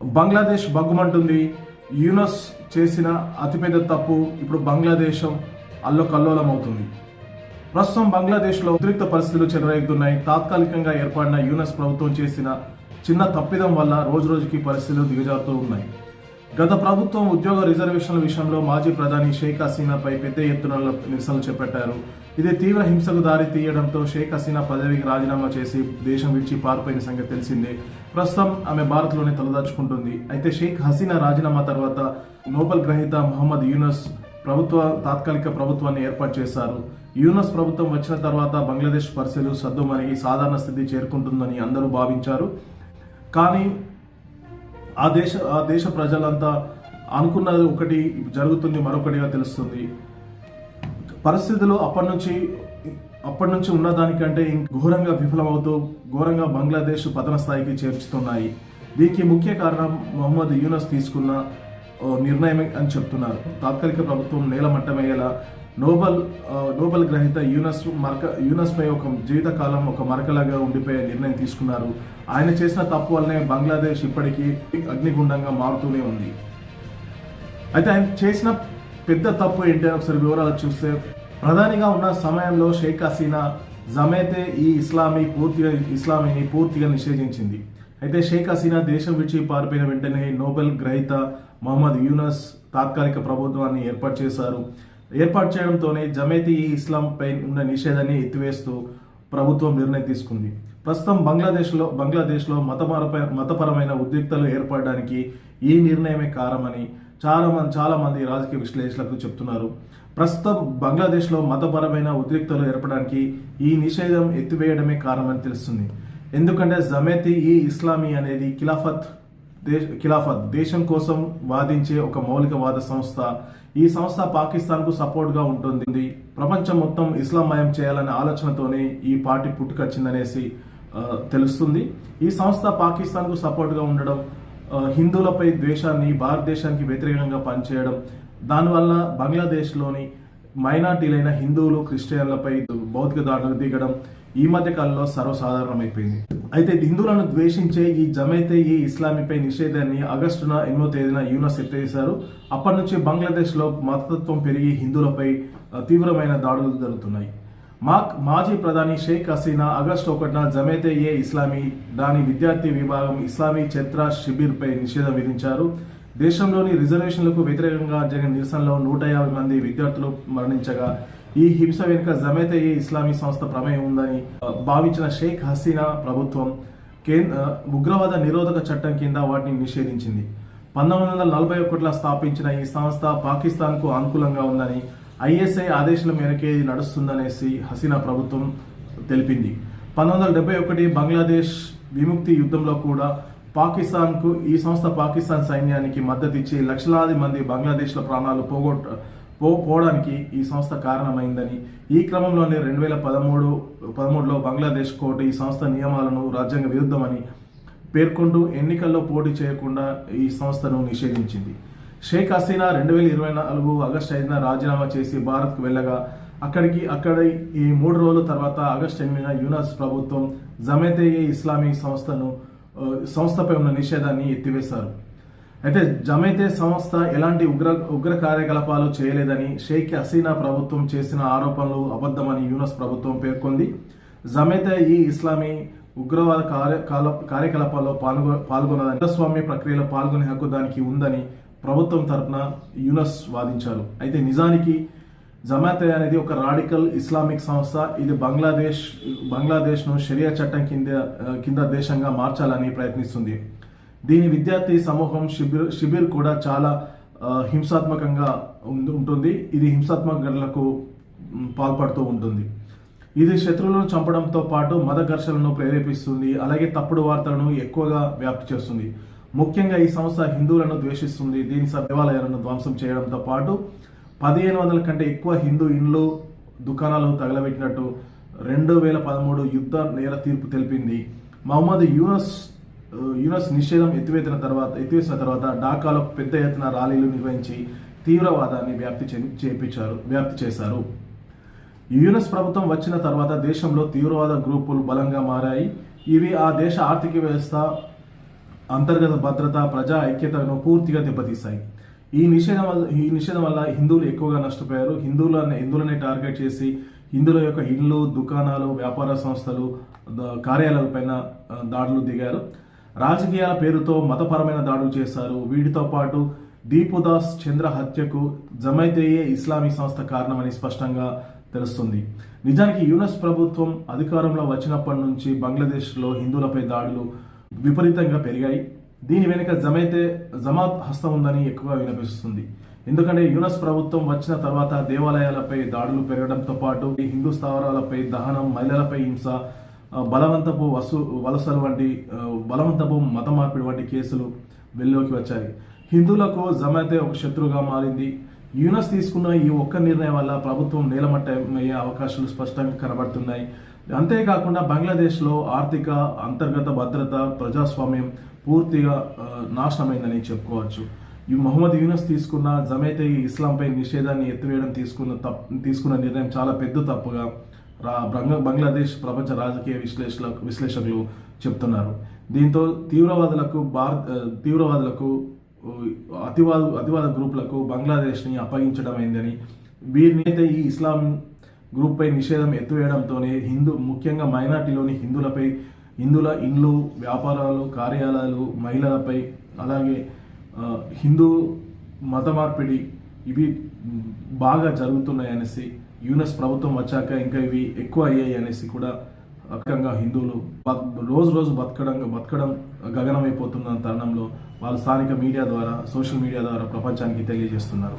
బంగ్లాదేశ్ బగ్గుమంటుంది. యూనస్ చేసిన అతిపెద్ద తప్పు ఇప్పుడు బంగ్లాదేశం అల్లకల్లోలం అవుతుంది. ప్రస్తుతం బంగ్లాదేశ్లో ఉద్రిక్త పరిస్థితులు చెలరేగుతున్నాయి. తాత్కాలికంగా ఏర్పడిన యూనస్ ప్రభుత్వం చేసిన చిన్న తప్పిదం వల్ల రోజురోజుకి పరిస్థితులు దిగజారుతూ ఉన్నాయి. గత ప్రభుత్వం ఉద్యోగ రిజర్వేషన్ల విషయంలో మాజీ ప్రధాని షేక్ హసీనాపై పెద్ద ఎత్తున నిరసనలు చేపట్టారు. ఇది తీవ్ర హింసకు దారి తీయడంతో షేక్ హసీనా పదవికి రాజీనామా చేసి దేశం విడిచి పారిపోయిన సంగతి తెలిసిందే. ప్రస్తుతం ఆమె భారత్లోనే తలదాచుకుంటుంది. అయితే షేక్ హసీనా రాజీనామా తర్వాత నోబెల్ గ్రహీత మహమ్మద్ యూనస్ తాత్కాలిక ప్రభుత్వాన్ని ఏర్పాటు చేశారు. యూనస్ ప్రభుత్వం వచ్చిన తర్వాత బంగ్లాదేశ్ పరిస్థితులు సద్దుమణిగి సాధారణ స్థితి చేరుకుంటుందని అందరూ భావించారు. కానీ ఆ దేశ ప్రజలంతా అనుకున్నది ఒకటి జరుగుతుంది, మరొకటిగా తెలుస్తుంది. పరిస్థితులు అప్పటి నుంచి ఉన్నదానికంటే ఘోరంగా విఫలమవుతూ ఘోరంగా బంగ్లాదేశ్ పతన స్థాయికి చేర్చుతున్నాయి. దీనికి ముఖ్య కారణం మహమ్మద్ యూనస్ తీసుకున్న నిర్ణయం అని చెప్తున్నారు. తాత్కాలిక ప్రభుత్వం నేలమట్టమయ్యేలా నోబెల్ గ్రహీత యూనస్ పై ఒక జీవితకాలం ఒక మరకలాగా ఉండిపోయే నిర్ణయం తీసుకున్నారు. ఆయన చేసిన తప్పు వల్లనే బంగ్లాదేశ్ ఇప్పటికీ అగ్నిగుండంగా మారుతూనే ఉంది. అయితే ఆయన చేసిన పెద్ద తప్పు ఏంటి అని ఒకసారి వివరాలు చూస్తే, ప్రధానిగా ఉన్న సమయంలో షేక్ హసీనా జమైతే ఈ ఇస్లామీని పూర్తిగా నిషేధించింది. అయితే షేక్ హసీనా దేశం విడిచి పారిపోయిన వెంటనే నోబెల్ గ్రహీత మహమ్మద్ యూనస్ తాత్కాలిక ప్రభుత్వాన్ని ఏర్పాటు చేయడంతోనే జమైతే ఈ ఇస్లాం పై ఉన్న నిషేధాన్ని ఎత్తివేస్తూ ప్రభుత్వం నిర్ణయం తీసుకుంది. ప్రస్తుతం బంగ్లాదేశ్లో మతపరమైన ఉద్రిక్తలు ఏర్పడడానికి ఈ నిర్ణయమే కారణమని చాలా మంది రాజకీయ విశ్లేషకులు చెప్తున్నారు. ప్రస్తుతం బంగ్లాదేశ్లో మతపరమైన ఉద్రిక్తలు ఏర్పడడానికి ఈ నిషేధం ఎత్తివేయడమే కారణమని తెలుస్తుంది. ఎందుకంటే జమైతే ఈ ఇస్లామీ అనేది ఖిలాఫత్ దేశం కోసం వాదించే ఒక మౌలికవాద సంస్థ. ఈ సంస్థ పాకిస్తాన్కు సపోర్ట్గా ఉంటుంది. ప్రపంచం మొత్తం ఇస్లామయం చేయాలనే ఆలోచనతోనే ఈ పార్టీ పుట్టుకొచ్చిందనేసి తెలుస్తుంది. ఈ సంస్థ పాకిస్తాన్కు సపోర్ట్గా ఉండడం, హిందువులపై ద్వేషాన్ని, భారతదేశానికి వ్యతిరేకంగా పనిచేయడం, దానివల్ల బంగ్లాదేశ్లోని మైనార్టీలైన హిందువులు, క్రిస్టియన్లపై భౌతిక దాడులకు దిగడం ఈ మధ్య కాలంలో సర్వసాధారణమైపోయింది. అయితే హిందువులను ద్వేషించే ఈ జమైతే ఈ ఇస్లామీపై నిషేధాన్ని ఆగస్టున 8వ తేదీన యూనస్ ఎత్తేశారు. అప్పటి నుంచి బంగ్లాదేశ్లో మతతత్వం పెరిగి హిందువులపై తీవ్రమైన దాడులు జరుగుతున్నాయి. మాజీ ప్రధాని షేక్ హసీనా ఆగస్టు 1న జమైతే ఏ ఇస్లామీ దాని విద్యార్థి విభాగం ఇస్లామీ ఛత్ర శిబిర్పై నిషేధం విధించారు. దేశంలోని రిజర్వేషన్లకు వ్యతిరేకంగా జరిగిన నిరసనలో 150 మంది విద్యార్థులు మరణించగా ఈ హింస వెనుక జమైతే ఏ ఇస్లామీ సంస్థ ప్రమేయం ఉందని భావించిన షేక్ హసీనా ప్రభుత్వం ఉగ్రవాద నిరోధక చట్టం కింద వాటిని నిషేధించింది. 1941లో స్థాపించిన ఈ సంస్థ పాకిస్తాన్కు అనుకూలంగా ఉందని, ఐఎస్ఐ ఆదేశాల మేరకే ఇది నడుస్తుందనేసి హసీనా ప్రభుత్వం తెలిపింది. 1971 బంగ్లాదేశ్ విముక్తి యుద్ధంలో కూడా ఈ సంస్థ పాకిస్తాన్ సైన్యానికి మద్దతిచ్చి లక్షలాది మంది బంగ్లాదేశ్ల ప్రాణాలు పోవడానికి ఈ సంస్థ కారణమైందని, ఈ క్రమంలోనే 2013లో బంగ్లాదేశ్ కోర్టు ఈ సంస్థ నియమాలను రాజ్యాంగ విరుద్ధమని పేర్కొంటూ ఎన్నికల్లో పోటీ చేయకుండా ఈ సంస్థను నిషేధించింది. షేక్ హసీనా 2024 ఆగస్టు 5న రాజీనామా చేసి భారత్కు వెళ్ళగా అక్కడ ఈ 3 రోజుల తర్వాత ఆగస్టు 8న యూనస్ ప్రభుత్వం జమైతే ఏ ఇస్లామీ సంస్థపై ఉన్న నిషేధాన్ని ఎత్తివేశారు. అయితే జమైతే సంస్థ ఎలాంటి ఉగ్ర కార్యకలాపాలు చేయలేదని, షేక్ హసీనా ప్రభుత్వం చేసిన ఆరోపణలు అబద్ధమని యూనస్ ప్రభుత్వం పేర్కొంది. జమైతే ఈ ఇస్లామీ ఉగ్రవాద కార్యకలాపాల్లో పాల్గొన్నదని, ప్రజాస్వామ్య ప్రక్రియలో పాల్గొనే హక్కు దానికి ఉందని ప్రభుత్వం తరపున యూనస్ వాదించారు. అయితే నిజానికి జమైతే అనేది ఒక రాడికల్ ఇస్లామిక్ సంస్థ. ఇది బంగ్లాదేశ్ను షరియా చట్టం కింద దేశంగా మార్చాలని ప్రయత్నిస్తుంది. దీని విద్యార్థి సమూహం శిబిర్ కూడా చాలా హింసాత్మకంగా ఉంటుంది. ఇది హింసాత్మక ఘటనలకు పాల్పడుతూ ఉంటుంది. ఇది శత్రువులను చంపడంతో పాటు మత ఘర్షణలను ప్రేరేపిస్తుంది. అలాగే తప్పుడు వార్తలను ఎక్కువగా వ్యాప్తి చేస్తుంది. ముఖ్యంగా ఈ సంస్థ హిందువులను ద్వేషిస్తుంది. దీని దేవాలయాలను ధ్వంసం చేయడంతో పాటు 1500 కంటే ఎక్కువ హిందూ ఇండ్లు, దుకాణాలు తగలబెట్టినట్టు 2013 యుద్ధ నేర తీర్పు తెలిపింది. మహమ్మద్ యూనస్ నిషేధం ఎత్తివేసిన తర్వాత ఢాకాలో పెద్ద ఎత్తున ర్యాలీలు నిర్వహించి తీవ్రవాదాన్ని వ్యాప్తి చేశారు. యూనస్ ప్రభుత్వం వచ్చిన తర్వాత దేశంలో తీవ్రవాద గ్రూపులు బలంగా మారాయి. ఇవి ఆ దేశ ఆర్థిక వ్యవస్థ అంతర్గత భద్రత, ప్రజా ఐక్యతను పూర్తిగా దెబ్బతీస్తాయి. ఈ నిషేధం వల్ల హిందువులు ఎక్కువగా నష్టపోయారు. హిందువులనే టార్గెట్ చేసి హిందువుల యొక్క ఇళ్ళు, దుకాణాలు, వ్యాపార సంస్థలు, కార్యాలయాలపైన దాడులు దిగారు. రాజకీయాల పేరుతో మతపరమైన దాడులు చేశారు. వీటితో పాటు దీపుదాస్ చంద్ర హత్యకు జమైతేయే ఇస్లామీ సంస్థ కారణమని స్పష్టంగా తెలుస్తుంది. నిజానికి యూనస్ ప్రభుత్వం అధికారంలో వచ్చినప్పటి నుంచి బంగ్లాదేశ్లో హిందువులపై దాడులు విపరీతంగా పెరిగాయి. దీని వెనుక జమాత్ హస్తం ఉందని ఎక్కువగా వినిపిస్తుంది. ఎందుకంటే యూనస్ ప్రభుత్వం వచ్చిన తర్వాత దేవాలయాలపై దాడులు పెరగడంతో పాటు హిందూ స్థావరాలపై దహనం, మహిళలపై హింస, బలవంతపు వలసలు వంటి బలవంతపు మత మార్పిడి వంటి కేసులు వెల్లోకి వచ్చాయి. హిందువులకు జమాతే ఒక శత్రువుగా మారింది. యూనస్ తీసుకున్న ఈ ఒక్క నిర్ణయం వల్ల ప్రభుత్వం నేలమట్టమయ్యే అవకాశాలు స్పష్టంగా కనబడుతున్నాయి. అంతేకాకుండా బంగ్లాదేశ్లో ఆర్థిక, అంతర్గత భద్రత, ప్రజాస్వామ్యం పూర్తిగా నాశనమైందని చెప్పుకోవచ్చు. ఈ మొహమ్మద్ యూనస్ తీసుకున్న జమైతే ఇస్లాంపై నిషేధాన్ని ఎత్తివేయడం తీసుకున్న నిర్ణయం చాలా పెద్ద తప్పుగా బంగ్లాదేశ్ ప్రపంచ రాజకీయ విశ్లేషకులు చెప్తున్నారు. దీంతో తీవ్రవాదులకు అతివాద గ్రూపులకు బంగ్లాదేశ్ని అప్పగించడమైందని, వీరినైతే ఈ ఇస్లాం గ్రూప్పై నిషేధం ఎత్తివేయడంతోనే ముఖ్యంగా మైనార్టీలోని హిందువుల ఇండ్లు, వ్యాపారాలు, కార్యాలయాలు, మహిళలపై, అలాగే హిందూ మత మార్పిడి ఇవి బాగా జరుగుతున్నాయనేసి, యూనస్ ప్రభుత్వం వచ్చాక ఇంకా ఇవి ఎక్కువ అయ్యాయి అనేసి కూడా అధికంగా హిందువులు రోజు బతకడం గగనమైపోతున్న తరుణంలో వాళ్ళు స్థానిక మీడియా ద్వారా, సోషల్ మీడియా ద్వారా ప్రపంచానికి తెలియజేస్తున్నారు.